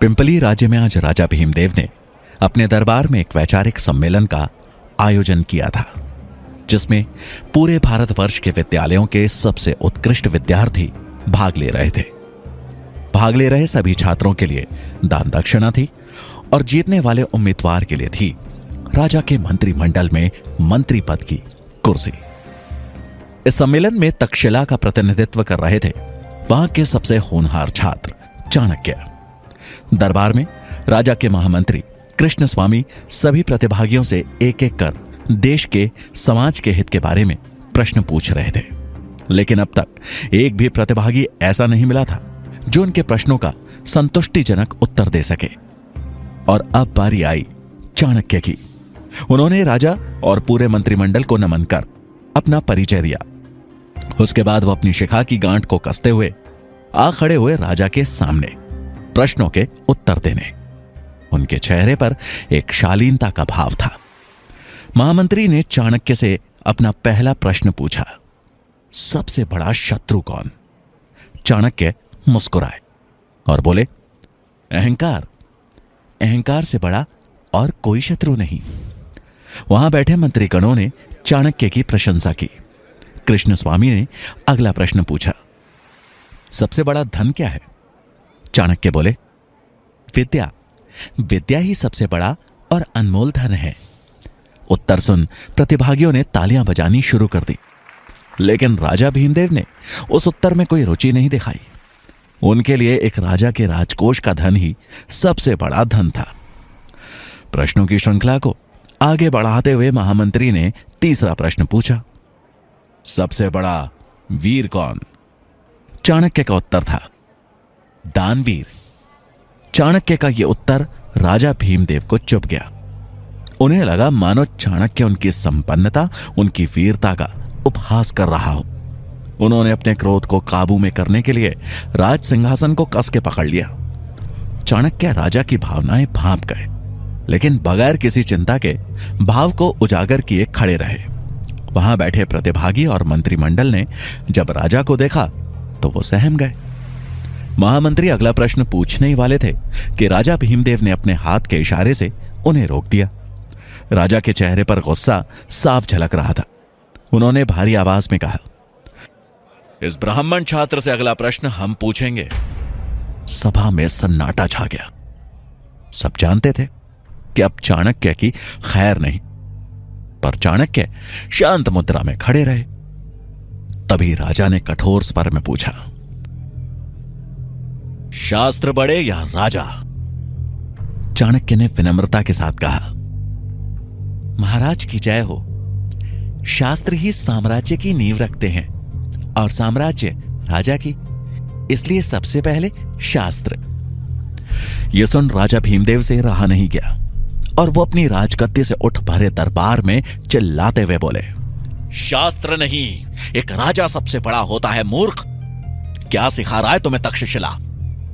Pimply राज्य में आज राजा भीमदेव ने अपने दरबार में एक वैचारिक सम्मेलन का आयोजन किया था, जिसमें पूरे भारतवर्ष के विद्यालयों के सबसे उत्कृष्ट विद्यार्थी भाग ले रहे थे। भाग ले रहे सभी छात्रों के लिए दान दक्षिणा थी और जीतने वाले उम्मीदवार के लिए थी राजा के मंत्रिमंडल में मंत्री पद की कुर्सी। इस सम्मेलन में तक्षशिला का प्रतिनिधित्व कर रहे थे वहां के सबसे होनहार छात्र चाणक्य। दरबार में राजा के महामंत्री कृष्ण स्वामी सभी प्रतिभागियों से एक एक कर देश के समाज के हित के बारे में प्रश्न पूछ रहे थे, लेकिन अब तक एक भी प्रतिभागी ऐसा नहीं मिला था जो उनके प्रश्नों का संतुष्टिजनक उत्तर दे सके। और अब बारी आई चाणक्य की। उन्होंने राजा और पूरे मंत्रिमंडल को नमन कर अपना परिचय दिया। उसके बाद वो अपनी शिखा की गांठ को कसते हुए आ खड़े हुए राजा के सामने प्रश्नों के उत्तर देने। उनके चेहरे पर एक शालीनता का भाव था। महामंत्री ने चाणक्य से अपना पहला प्रश्न पूछा, सबसे बड़ा शत्रु कौन? चाणक्य मुस्कुराए और बोले, अहंकार। अहंकार से बड़ा और कोई शत्रु नहीं। वहां बैठे मंत्रीगणों ने चाणक्य की प्रशंसा की। कृष्ण स्वामी ने अगला प्रश्न पूछा, सबसे बड़ा धन क्या है? चाणक्य बोले, विद्या। विद्या ही सबसे बड़ा और अनमोल धन है। उत्तर सुन प्रतिभागियों ने तालियां बजानी शुरू कर दी, लेकिन राजा भीमदेव ने उस उत्तर में कोई रुचि नहीं दिखाई। उनके लिए एक राजा के राजकोष का धन ही सबसे बड़ा धन था। प्रश्नों की श्रृंखला को आगे बढ़ाते हुए महामंत्री ने तीसरा प्रश्न पूछा, सबसे बड़ा वीर कौन? चाणक्य का उत्तर था, दानवीर। चाणक्य का यह उत्तर राजा भीमदेव को चुभ गया। उन्हें लगा मानो चाणक्य उनकी संपन्नता, उनकी वीरता का उपहास कर रहा हो। उन्होंने अपने क्रोध को काबू में करने के लिए राज सिंहासन को कस के पकड़ लिया। चाणक्य राजा की भावनाएं भांप गए, लेकिन बगैर किसी चिंता के भाव को उजागर किए खड़े रहे। वहां बैठे प्रतिभागी और मंत्रिमंडल ने जब राजा को देखा तो वो सहम गए। महामंत्री अगला प्रश्न पूछने ही वाले थे कि राजा भीमदेव ने अपने हाथ के इशारे से उन्हें रोक दिया। राजा के चेहरे पर गुस्सा साफ झलक रहा था। उन्होंने भारी आवाज में कहा, इस ब्राह्मण छात्र से अगला प्रश्न हम पूछेंगे। सभा में सन्नाटा छा गया। सब जानते थे कि अब चाणक्य की खैर नहीं, पर चाणक्य शांत मुद्रा में खड़े रहे। तभी राजा ने कठोर स्वर में पूछा, शास्त्र बड़े या राजा? चाणक्य ने विनम्रता के साथ कहा, महाराज की जय हो। शास्त्र ही साम्राज्य की नींव रखते हैं और साम्राज्य राजा की, इसलिए सबसे पहले शास्त्र। यह सुन राजा भीमदेव से रहा नहीं गया और वो अपनी राजगद्दी से उठ भरे दरबार में चिल्लाते हुए बोले, शास्त्र नहीं, एक राजा सबसे बड़ा होता है, मूर्ख। क्या सिखा रहा है तुम्हें तक्षशिला?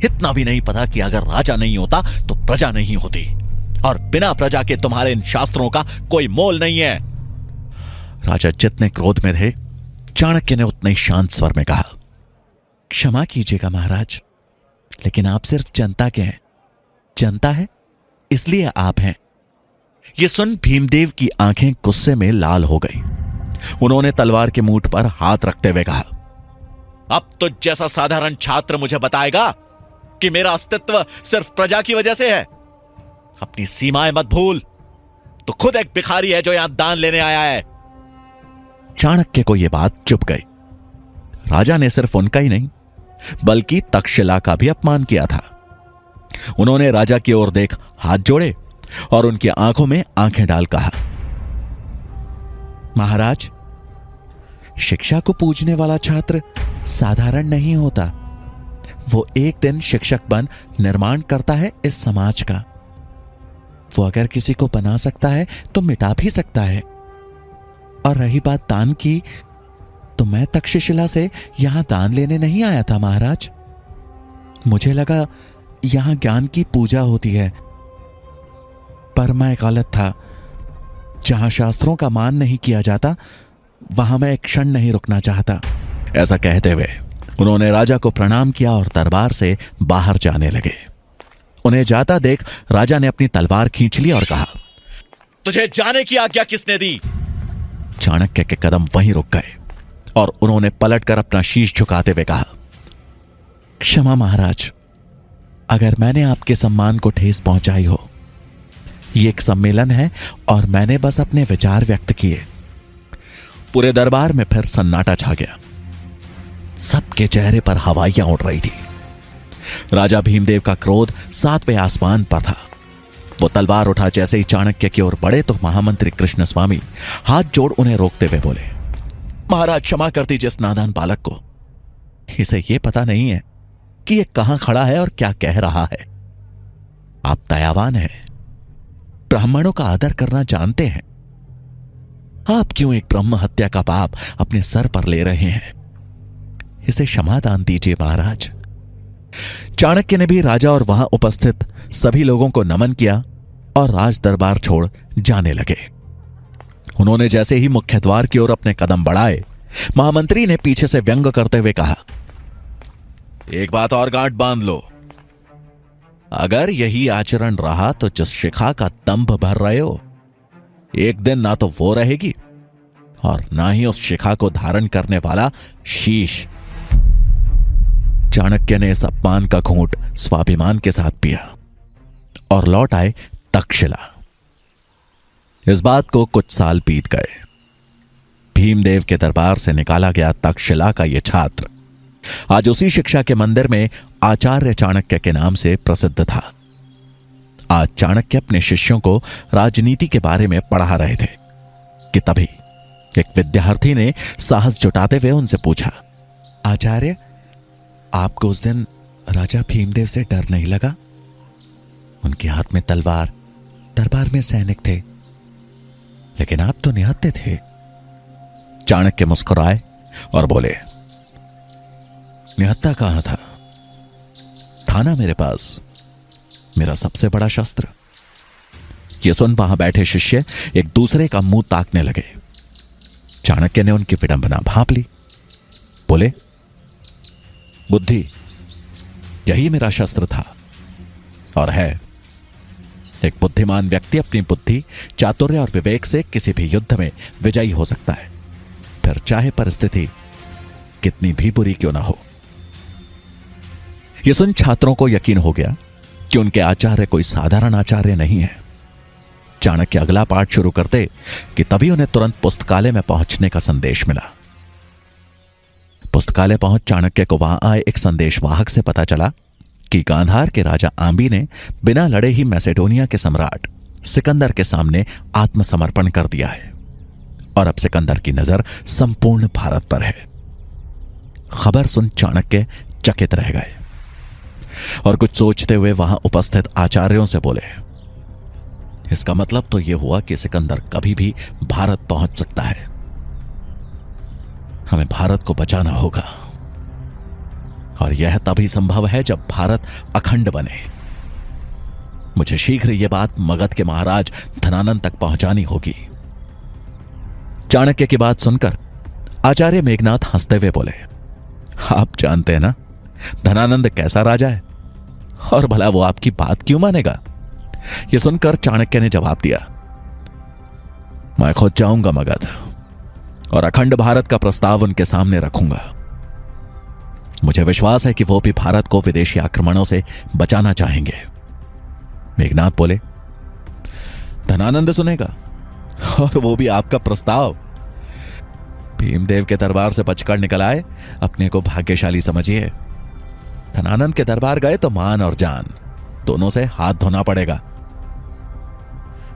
इतना भी नहीं पता कि अगर राजा नहीं होता तो प्रजा नहीं होती, और बिना प्रजा के तुम्हारे इन शास्त्रों का कोई मोल नहीं है। राजा जितने क्रोध में थे, चाणक्य ने उतने शांत स्वर में कहा, क्षमा कीजिएगा महाराज, लेकिन आप सिर्फ जनता के हैं। जनता है इसलिए आप हैं। यह सुन भीमदेव की आंखें गुस्से में लाल हो गई। उन्होंने तलवार के मूठ पर हाथ रखते हुए कहा, अब तो जैसा साधारण छात्र मुझे बताएगा कि मेरा अस्तित्व सिर्फ प्रजा की वजह से है। अपनी सीमाएं मत भूल, तो खुद एक भिखारी है जो यहां दान लेने आया है। चाणक्य को यह बात चुभ गई। राजा ने सिर्फ उनका ही नहीं बल्कि तक्षशिला का भी अपमान किया था। उन्होंने राजा की ओर देख हाथ जोड़े और उनकी आंखों में आंखें डाल कहा, महाराज, शिक्षा को पूजने वाला छात्र साधारण नहीं होता। वो एक दिन शिक्षक बन निर्माण करता है इस समाज का। वो अगर किसी को बना सकता है तो मिटा भी सकता है। और रही बात दान की, तो मैं तक्षशिला से यहां दान लेने नहीं आया था महाराज। मुझे लगा यहां ज्ञान की पूजा होती है, पर मैं गलत था। जहां शास्त्रों का मान नहीं किया जाता, वहां मैं एक क्षण नहीं रुकना चाहता। ऐसा कहते हुए उन्होंने राजा को प्रणाम किया और दरबार से बाहर जाने लगे। उन्हें जाता देख राजा ने अपनी तलवार खींच ली और कहा, तुझे जाने की आज्ञा किसने दी? चाणक्य के कदम वहीं रुक गए और उन्होंने पलटकर अपना शीश झुकाते हुए कहा, क्षमा महाराज, अगर मैंने आपके सम्मान को ठेस पहुंचाई हो। ये एक सम्मेलन है और मैंने बस अपने विचार व्यक्त किए। पूरे दरबार में फिर सन्नाटा छा गया। सबके चेहरे पर हवाइयां उड़ रही थी। राजा भीमदेव का क्रोध 7वें आसमान पर था। वो तलवार उठा जैसे ही चाणक्य की ओर बढ़े तो महामंत्री कृष्ण स्वामी हाथ जोड़ उन्हें रोकते हुए बोले, महाराज क्षमा कर दीजिए इस नादान बालक को। इसे यह पता नहीं है कि यह कहां खड़ा है और क्या कह रहा है। आप दयावान हैं, ब्राह्मणों का आदर करना जानते हैं। आप क्यों एक ब्रह्म हत्या का पाप अपने सर पर ले रहे हैं? इसे क्षमा दान दीजिए महाराज। चाणक्य ने भी राजा और वहां उपस्थित सभी लोगों को नमन किया और राज दरबार छोड़ जाने लगे। उन्होंने जैसे ही मुख्य द्वार की ओर अपने कदम बढ़ाए, महामंत्री ने पीछे से व्यंग करते हुए कहा, एक बात और गांठ बांध लो। अगर यही आचरण रहा तो जिस शिखा का दंभ भर रहे हो, एक दिन ना तो वो रहेगी और ना ही उस शिखा को धारण करने वाला शीश। चाणक्य ने इस अपमान का घूंट स्वाभिमान के साथ पिया और लौट आए तक्षशिला। इस बात को कुछ साल बीत गए। भीमदेव के दरबार से निकाला गया तक्षशिला का यह छात्र आज उसी शिक्षा के मंदिर में आचार्य चाणक्य के नाम से प्रसिद्ध था। आज चाणक्य अपने शिष्यों को राजनीति के बारे में पढ़ा रहे थे कि तभी एक विद्यार्थी ने साहस जुटाते हुए उनसे पूछा, आचार्य, आपको उस दिन राजा भीमदेव से डर नहीं लगा? उनके हाथ में तलवार, दरबार में सैनिक थे, लेकिन आप तो निहत्थे थे। चाणक्य मुस्कुराए और बोले, निहत्था कहां था ना मेरे पास मेरा सबसे बड़ा शस्त्र। यह सुन वहां बैठे शिष्य एक दूसरे का मुंह ताकने लगे। चाणक्य ने उनकी विडंबना भांप ली। बोले, बुद्धि, यही मेरा शस्त्र था और है। एक बुद्धिमान व्यक्ति अपनी बुद्धि, चातुर्य और विवेक से किसी भी युद्ध में विजयी हो सकता है, फिर चाहे परिस्थिति कितनी भी बुरी क्यों ना हो। यह सुन छात्रों को यकीन हो गया कि उनके आचार्य कोई साधारण आचार्य नहीं है। चाणक्य अगला पाठ शुरू करते कि तभी उन्हें तुरंत पुस्तकालय में पहुंचने का संदेश मिला। पुस्तकालय पहुंच चाणक्य को वहां आए एक संदेशवाहक से पता चला कि गांधार के राजा आंबी ने बिना लड़े ही मैसेडोनिया के सम्राट सिकंदर के सामने आत्मसमर्पण कर दिया है और अब सिकंदर की नजर संपूर्ण भारत पर है। खबर सुन चाणक्य चकित रह गए और कुछ सोचते हुए वहां उपस्थित आचार्यों से बोले, इसका मतलब तो यह हुआ कि सिकंदर कभी भी भारत पहुंच सकता है। हमें भारत को बचाना होगा और यह तभी संभव है जब भारत अखंड बने। मुझे शीघ्र यह बात मगध के महाराज धनानंद तक पहुंचानी होगी। चाणक्य की बात सुनकर आचार्य मेघनाथ हंसते हुए बोले, आप जानते हैं ना धनानंद कैसा राजा है और भला वो आपकी बात क्यों मानेगा? यह सुनकर चाणक्य ने जवाब दिया, मैं खुद जाऊंगा मगध और अखंड भारत का प्रस्ताव उनके सामने रखूंगा। मुझे विश्वास है कि वो भी भारत को विदेशी आक्रमणों से बचाना चाहेंगे। मेघनाथ बोले, धनानंद सुनेगा और वो भी आपका प्रस्ताव? भीमदेव के दरबार से बचकर निकल आए, अपने को भाग्यशाली समझिए। धनानंद के दरबार गए तो मान और जान दोनों से हाथ धोना पड़ेगा।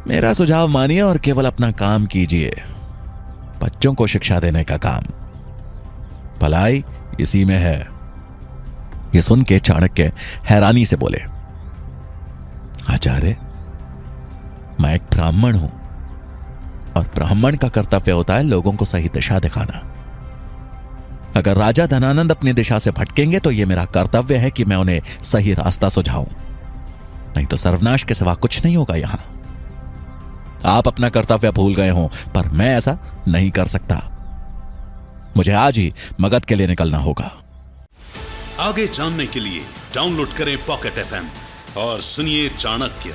मेरा सुझाव मानिए और केवल अपना काम कीजिए, बच्चों को शिक्षा देने का काम। भलाई इसी में है। यह सुन के चाणक्य हैरानी से बोले, आचार्य, मैं एक ब्राह्मण हूं और ब्राह्मण का कर्तव्य होता है लोगों को सही दिशा दिखाना। अगर राजा धनानंद अपनी दिशा से भटकेंगे तो यह मेरा कर्तव्य है कि मैं उन्हें सही रास्ता सुझाऊं, नहीं तो सर्वनाश के सिवा कुछ नहीं होगा यहां। आप अपना कर्तव्य भूल गए हों, पर मैं ऐसा नहीं कर सकता। मुझे आज ही मगध के लिए निकलना होगा। आगे जानने के लिए डाउनलोड करें पॉकेट FM और सुनिए चाणक्य,